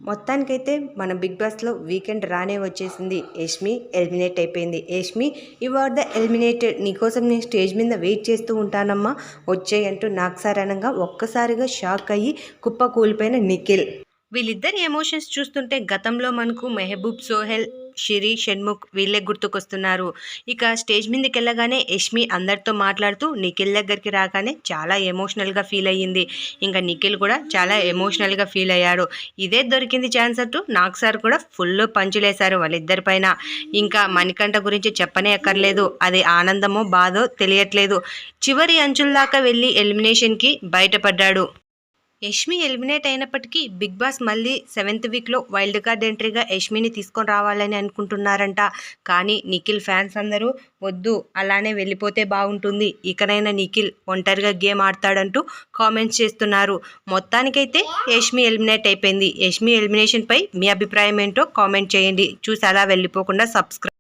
మొత్తానికైతే మన బిగ్ బాస్లో వీకెండ్ రానే వచ్చేసింది. యష్మి ఎలిమినేట్ అయిపోయింది. Yashmi you are the eliminated, నీకోసం నేను స్టేజ్ మీద వెయిట్ చేస్తూ ఉంటానమ్మా, వచ్చేయి అంటూ నాగ్సార్ అనగా ఒక్కసారిగా షాక్ అయ్యి కుప్ప కూలిపోయిన నిఖిల్. వీళ్ళిద్దరి ఎమోషన్స్ చూస్తుంటే గతంలో మనకు మెహబూబ్ సోహెల్, షిరి, షణ్ముఖ్ వీళ్ళే గుర్తుకొస్తున్నారు. ఇక స్టేజ్ మీదకి వెళ్ళగానే యష్మి అందరితో మాట్లాడుతూ నిఖిల్ దగ్గరికి రాగానే చాలా ఎమోషనల్గా ఫీల్ అయ్యింది. ఇంకా నిఖిల్ కూడా చాలా ఎమోషనల్గా ఫీల్ అయ్యాడు. ఇదే దొరికింది ఛాన్స్ అంటూ నాగ్సార్ కూడా ఫుల్ పంచులేశారు వాళ్ళిద్దరి పైన. ఇంకా మణికంఠ గురించి చెప్పనే అక్కర్లేదు, అది ఆనందమో బాధో తెలియట్లేదు. చివరి అంచుల్దాకా వెళ్ళి ఎలిమినేషన్కి బయటపడ్డాడు. యష్మి ఎలిమినేట్ అయినప్పటికీ బిగ్ బాస్ మళ్ళీ 7th వీక్లో వైల్డ్ కార్డ్ ఎంట్రీగా యష్మిని తీసుకొని రావాలని అనుకుంటున్నారంట. కానీ నిఖిల్ ఫ్యాన్స్ అందరూ వద్దు, అలానే వెళ్ళిపోతే బాగుంటుంది, ఇకనైనా నిఖిల్ ఒంటరిగా గేమ్ ఆడతాడంటూ కామెంట్స్ చేస్తున్నారు. మొత్తానికైతే యష్మి ఎలిమినేట్ అయిపోయింది. యష్మి ఎలిమినేషన్పై మీ అభిప్రాయం ఏంటో కామెంట్ చేయండి. చూసి అలా వెళ్ళిపోకుండా సబ్స్క్రైబ్